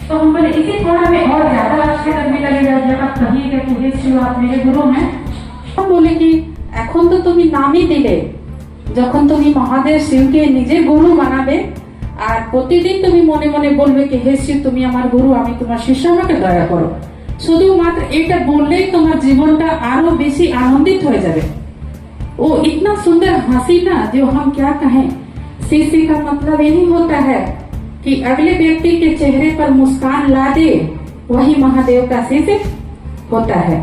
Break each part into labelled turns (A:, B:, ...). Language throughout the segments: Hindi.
A: तो हम बोले इसी थोड़ा में और ज्यादा अच्छे लगने लगेगा जब आप कहिएगा कि हे शिव आप मेरे गुरु हैं।
B: हम बोले कि এখন তো তুমি নামই দিলে, যখন তুমি মহাদেব শিবকে নিজে গুরু বানাবে আর প্রতিদিন তুমি মনে মনে বলবে কি হে শিব তুমি আমার গুরু, আমি তোমার শিষ্য, আমাকে দয়া করো, শুধুমাত্র এটা বললেই তোমার জীবনটা আরো বেশি আনন্দিত হয়ে যাবে। वो इतना सुंदर हंसी ना जो हम क्या कहें। शीशी का मतलब यही होता है कि अगले व्यक्ति के चेहरे पर मुस्कान ला दे, वही महादेव का शिष्य होता है।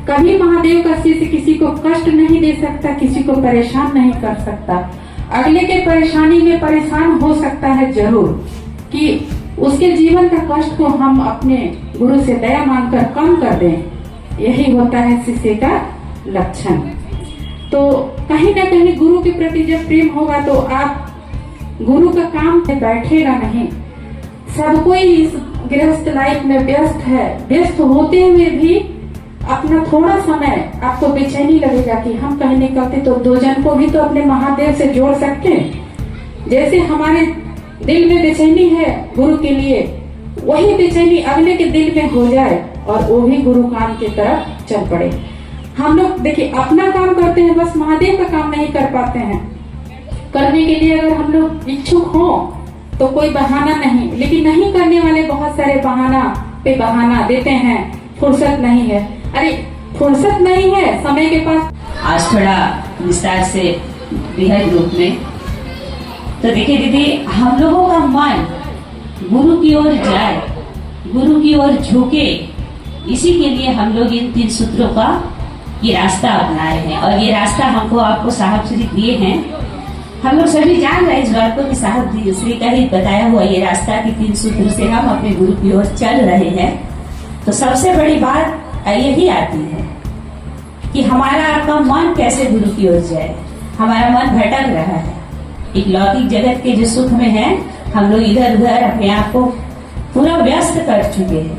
B: कभी महादेव का शिष्य किसी को कष्ट नहीं दे सकता, किसी को परेशान नहीं कर सकता। अगले के परेशानी में परेशान हो सकता है जरूर कि उसके जीवन का कष्ट को हम अपने गुरु से दया मांगकर कम कर दें, यही होता है शिष्य का लक्षण। तो कहीं ना कहीं गुरु के प्रति जब प्रेम होगा तो आप गुरु का काम में बैठेगा नहीं। सब कोई इस गृहस्थ लाइफ में व्यस्त है, व्यस्त होते हुए भी अपना थोड़ा समय आपको बेचैनी लगेगा कि हम कहीं निकलते तो दो जन को भी तो अपने महादेव से जोड़ सकते हैं। जैसे हमारे दिल में बेचैनी है गुरु के लिए, वही बेचैनी अगले के दिल में हो जाए और वो भी गुरु काम की तरफ चल पड़े। हम लोग देखिए अपना काम करते हैं, बस महादेव का काम नहीं कर पाते हैं। करने के लिए अगर हम लोग इच्छुक हो तो कोई बहाना नहीं, लेकिन नहीं करने वाले बहुत सारे बहाना पे बहाना देते हैं। फुर्सत नहीं है, अरे फुर्सत नहीं है समय के पास।
C: आज थोड़ा विस्तार से बृहद रूप में तो देखिए दीदी, हम लोगों का मन गुरु की ओर जाए, गुरु की ओर झुके, इसी के लिए हम लोग इन 3 सूत्रों का ये रास्ता अपनाए हैं। और ये रास्ता हमको आपको साहब श्री दिए हैं। हम लोग सभी जान रहे इस बात को कि साहब श्री का ही बताया हुआ ये रास्ता की 3 सूत्र से हम अपने गुरु की ओर चल रहे हैं। तो सबसे बड़ी बात यही आती है कि हमारा आपका मन कैसे गुरु की ओर जाए। हमारा मन भटक रहा है, एक लौकिक जगत के जो सुख में है, हम लोग इधर उधर अपने आप को पूरा व्यस्त कर चुके हैं,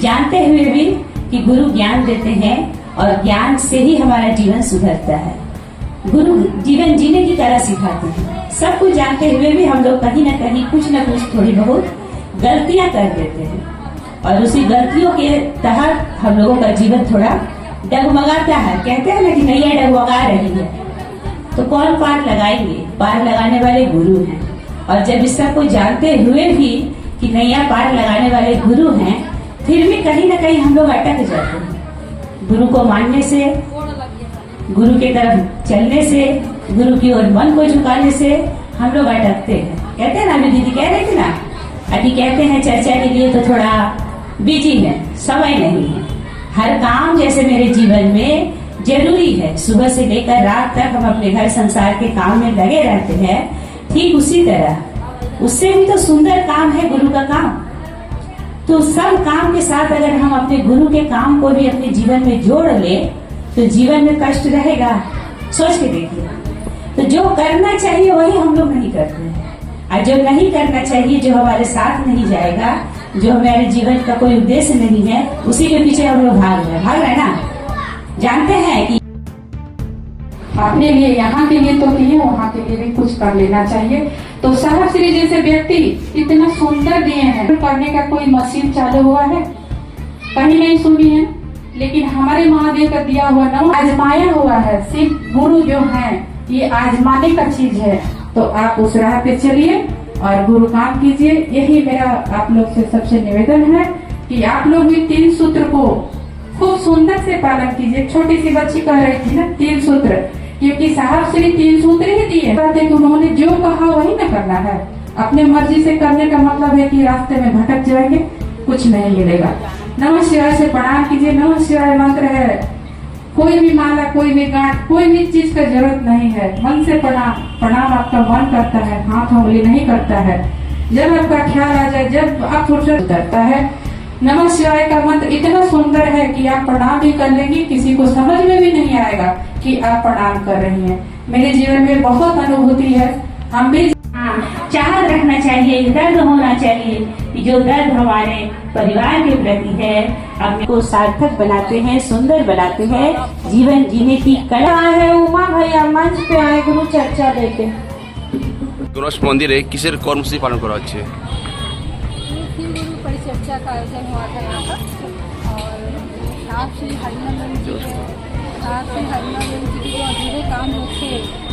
C: जानते हुए भी कि गुरु ज्ञान देते हैं और ज्ञान से ही हमारा जीवन सुधरता है। गुरु जीवन जीने की तरह सिखाते हैं। सब कुछ जानते हुए भी हम लोग कहीं न कहीं कुछ न कुछ थोड़ी बहुत गलतियां कर देते हैं और उसी गलतियों के तहत हम लोगों का जीवन थोड़ा डगमगाता है। कहते हैं ना कि नैया डगमगा रही है, तो कौन पार लगाएंगे? पार लगाने वाले गुरु हैं। और जब इस सबको जानते हुए भी कि नैया पार लगाने वाले गुरु हैं, फिर भी कहीं न कहीं हम लोग अटक जाते हैं। गुरु को मानने से, गुरु की तरफ चलने से, गुरु की ओर मन को झुकाने से हम लोग अटकते हैं। कहते हैं ना, अभी दीदी कह रही थी ना, अभी कहते हैं चर्चा के लिए तो थोड़ा बिजी है, समय नहीं है। हर काम जैसे मेरे जीवन में जरूरी है, सुबह से लेकर रात तक हम अपने घर संसार के काम में लगे रहते हैं, ठीक उसी तरह उससे भी तो सुंदर काम है गुरु का काम। तो सब काम के साथ अगर हम अपने गुरु के काम को भी अपने जीवन में जोड़ ले तो जीवन में कष्ट रहेगा। सोच के देखिए, तो जो करना चाहिए वही हम लोग नहीं करते हैं, और जो नहीं करना चाहिए, जो हमारे साथ नहीं जाएगा, जो हमारे जीवन का कोई उद्देश्य नहीं है, उसी के पीछे हम लोग भाग रहे हैं ना। जानते हैं कि
B: अपने लिए, यहाँ के लिए तो किए, वहाँ के लिए भी कुछ कर लेना चाहिए। तो साहब श्री जैसे व्यक्ति इतना सुंदर दिए हैं, करने का कोई मशीन चालू हुआ है? कहीं नहीं सुनी है। लेकिन हमारे महादेव का दिया हुआ नाम आजमाया हुआ है। सिर्फ गुरु जो है ये आजमाने का चीज है। तो आप उस राह पे चलिए और गुरु काम कीजिए। यही मेरा आप लोग से सबसे निवेदन है कि आप लोग भी 3 सूत्र को खूब सुंदर से पालन कीजिए। छोटी सी बच्ची कह रही थी ना 3 सूत्र, क्योंकि साहब श्री 3 सूत्र ही दिए। कहते कि उन्होंने जो कहा वही न करना है। अपने मर्जी से करने का मतलब है कि रास्ते में भटक जाएंगे, कुछ नहीं मिलेगा। नमः शिवाय से प्रणाम कीजिए। नमः शिवाय मंत्र है, कोई भी माला, कोई भी गांठ, कोई भी चीज का जरूरत नहीं है। मन से प्रणाम आपका मन करता है, हाथ उंगली नहीं करता है। जब आपका ख्याल आ जाए, जब आप फुर्सत करता है, नमः शिवाय का मंत्र इतना सुंदर है कि आप प्रणाम भी कर लेंगे, किसी को समझ में भी नहीं आएगा कि आप प्रणाम कर रही हैं। मेरे जीवन में बहुत अनुभूति है। हम भी
C: चाहत रखना चाहिए, दर्द होना चाहिए कि जो दर्द हमारे परिवार के प्रति है, अपने को सार्थक बनाते हैं, सुंदर बनाते हैं, जीवन जीने की कला है।
B: उमा भैया मंच पे आए गुरु चर्चा लेके।
D: গণেশ মন্দিরে কিসের কর্মসূচি পালন করা হচ্ছে? चर्चा का आयोजन हुआ था यहाँ पर। और साथ श्री हरिनारायण जी के साथ श्री हरिनारायण जी के जो अधूरे काम थे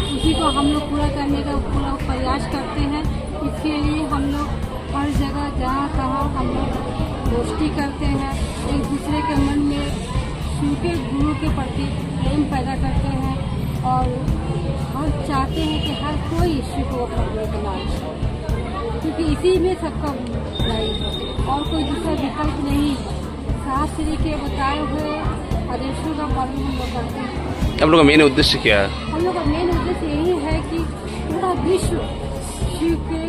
D: उसी को हम लोग पूरा करने का पूरा प्रयास करते हैं। इसके लिए हम लोग हर जगह जहाँ तहाँ हम लोग गोष्ठी करते हैं, एक दूसरे के मन में शिव के गुरु के प्रति प्रेम पैदा करते हैं और हम चाहते हैं कि हर कोई शिव को अपना गुरु बनाए, क्योंकि इसी में सबका भलाई है और कोई दूसरा विकल्प नहीं। शास्त्री के बताए हुए आदेशों का पालन हम लोग करते हैं।
E: आप लोग का मेन उद्देश्य क्या है?
D: हम लोग का मेन उद्देश्य यही है कि पूरा विश्व शिव के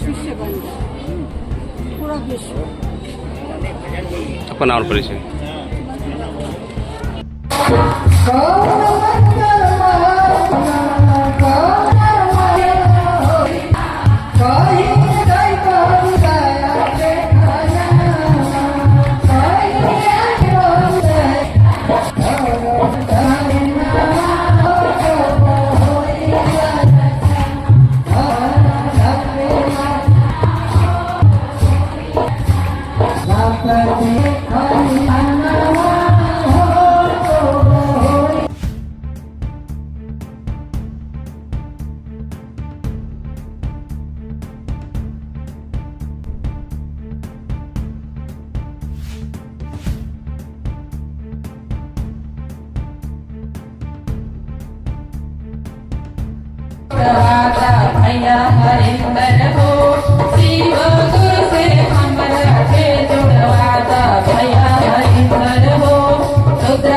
D: शिष्य बन जाए, पूरा विश्व।
E: आपका नाम और परिचय?
B: भैया हरिंदर हो शिव गुरु से हमरा के जुड़वाता। भैया हरिंदर हो रुद्र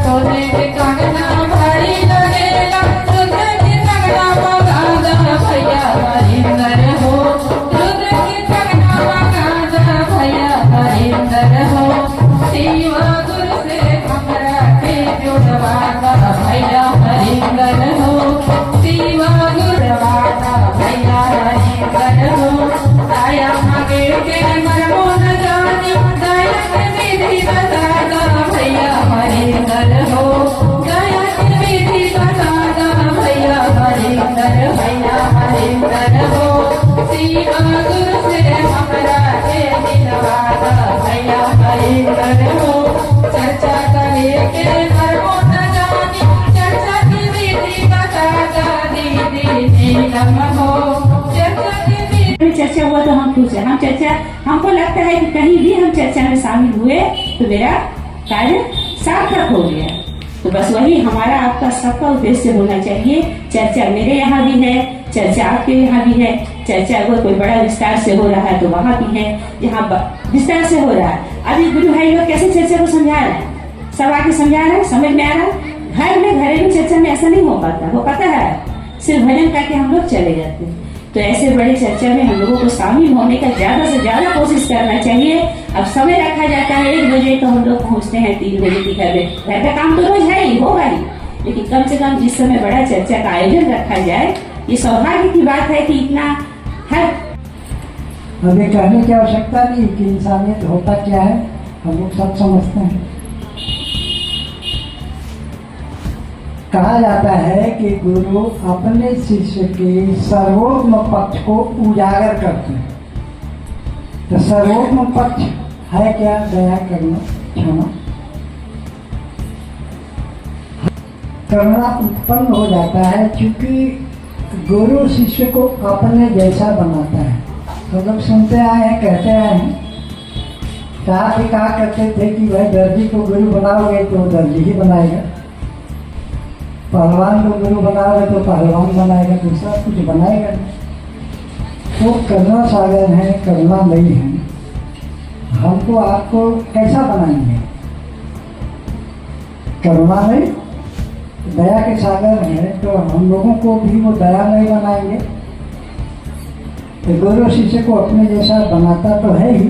B: सोने के कंगना भारी लगेगा, रुद्र के कंगना बगादा। भैया हरिंदर हो रुद्र के कंगना बगादा। भैया हरिंदर हो शिव गुरु से हमरा के जुड़वाता। भैया हरिंदर हो शिव भैया हरिंदर हो दाया मांगे के मरमो न जाने, दाया के विधि बतादा। भैया हरिंदर हो दाया के विधि बतादा। भैया हरिंदर भैया हरिंदर हो शिव गुरु से हमरा के दिलवादा। भैया हरिंदर हो चर्चा करे के मरमो न जाने, चर्चा की विधि बतादा।
C: चर्चा हुआ तो हम खुश हैं। हम चर्चा, हमको लगता है कि कहीं भी हम चर्चा में शामिल हुए तो मेरा कार्य सार्थक हो गया। तो बस वही हमारा आपका सबका उद्देश्य होना चाहिए। चर्चा मेरे यहाँ भी है, चर्चा आपके यहाँ भी है। चर्चा अगर कोई बड़ा विस्तार से हो रहा है तो वहाँ भी है, जहाँ विस्तार से हो रहा है। अभी गुरु भाई लोग कैसे चर्चा को समझा रहे हैं, सब आके समझा रहे हैं, समझ में आ रहा है। घर में घरेलू चर्चा में ऐसा नहीं हो पाता, वो पता है सिर्फ भजन करके हम लोग चले जाते हैं। तो ऐसे बड़े चर्चा में हम लोगों को शामिल होने का ज्यादा से ज्यादा कोशिश करना चाहिए। अब समय रखा जाता है 1 बजे तो हम लोग पहुँचते हैं 3 बजे की घर में। घर का काम तो रोज है ही, होगा ही, लेकिन कम से कम जिस समय बड़ा चर्चा का आयोजन रखा जाए, ये सौभाग्य की बात है कि इतना हर
F: हमें कहने की आवश्यकता नहीं कि इंसानियत होता क्या है, हम लोग सब समझते हैं। कहा जाता है कि गुरु अपने शिष्य के सर्वोत्तम पक्ष को उजागर करते हैं। तो सर्वोत्तम पक्ष है क्या? दया करना, क्षमा। करुणा उत्पन्न हो जाता है क्योंकि गुरु शिष्य को अपने जैसा बनाता है। तो लोग सुनते आए हैं, कहते आए हैं, कहा करते थे कि भाई दर्जी को गुरु बनाओगे तो दर्जी ही बनाएगा, पहलवान को गुरु बनाओगे तो पहलवान बनाएगा, दूसरा कुछ बनाएगा नहीं। तो करुणा सागर है, करुणा नहीं है। हमको आपको कैसा बनाएंगे? करुणा नहीं, दया के सागर है, तो हम लोगों को भी वो दया नहीं बनाएंगे। तो गुरु शिष्य को अपने जैसा बनाता तो है ही।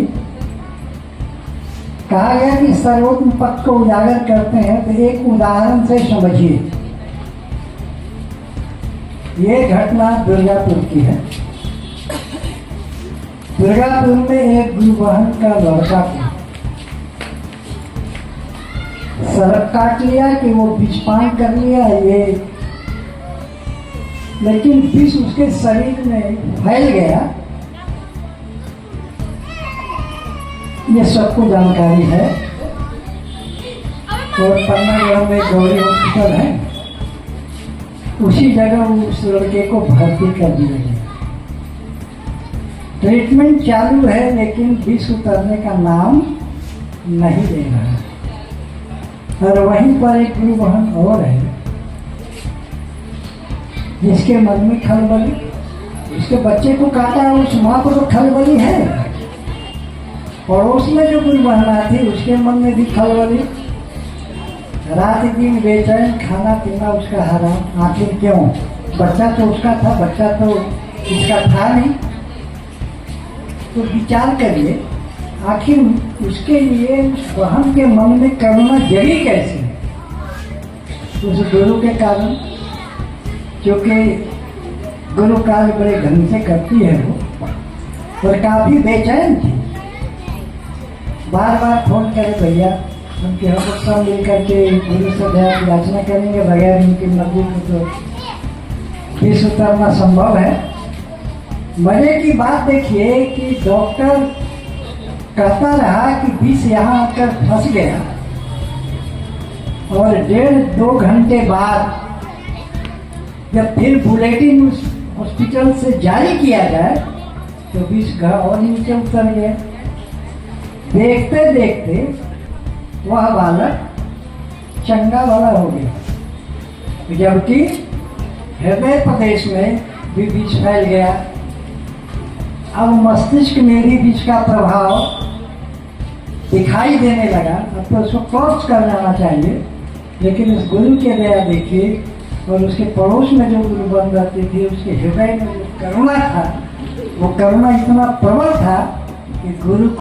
F: कहा गया कि सर्वोत्तम पक्ष को उजागर करते हैं, तो एक उदाहरण से समझिए। ये घटना दुर्गापुर की है। दुर्गापुर में एक गुरु बहन का लड़का था, सड़क काट लिया कि वो विषपान कर लिया ये, लेकिन विष उसके शरीर में फैल गया ये सबको जानकारी है। और पन्नागढ़ में गौरी हॉस्पिटल है, उसी जगह उस लड़के को भर्ती कर दिया गया। ट्रीटमेंट चालू है, लेकिन विष उतरने का नाम नहीं ले रहा है। और वहीं पर एक गुरु बहन और है जिसके मन में खलबली, उसके बच्चे को काटा, उस माँ को तो खलबली है। पड़ोस में जो गुरु बहना थी उसके मन में भी खलबली, रात दिन बेचैन, खाना पीना उसका हराम। आखिर क्यों? बच्चा तो उसका था, बच्चा तो इसका था नहीं। तो विचार करिए, आखिर उसके लिए उस बहन के मन में करुणा जगी कैसे? उस गुरु के कारण, क्योंकि गुरु कार्य बड़े ढंग से करती है वो, और काफी बेचैन थी। बार बार फोन करे, भैया उनके हम लोग सब मिल करके गुरु से दया याचना करेंगे, बगैर उनकी मर्जी को तो विष उतरना संभव है। मजे की बात देखिए कि डॉक्टर कहता रहा कि विष यहाँ आकर फंस गया, और 1.5-2 घंटे बाद जब फिर बुलेटिन उस हॉस्पिटल से जारी किया जाए तो विष और नीचे उतर गया। देखते देखते वह बालक चंगा वाला हो गया, जबकि हृदय प्रदेश में भी विष फैल गया। अब मस्तिष्क में भी विष का प्रभाव दिखाई देने लगा। अब तो उसको क्रॉस कर जाना चाहिए, लेकिन उस गुरु के दया देखिए, और उसके पड़ोस में जो गुरु बन जाती थी, उसके हृदय में जो करुणा था, वो करुणा इतना प्रबल था कि गुरु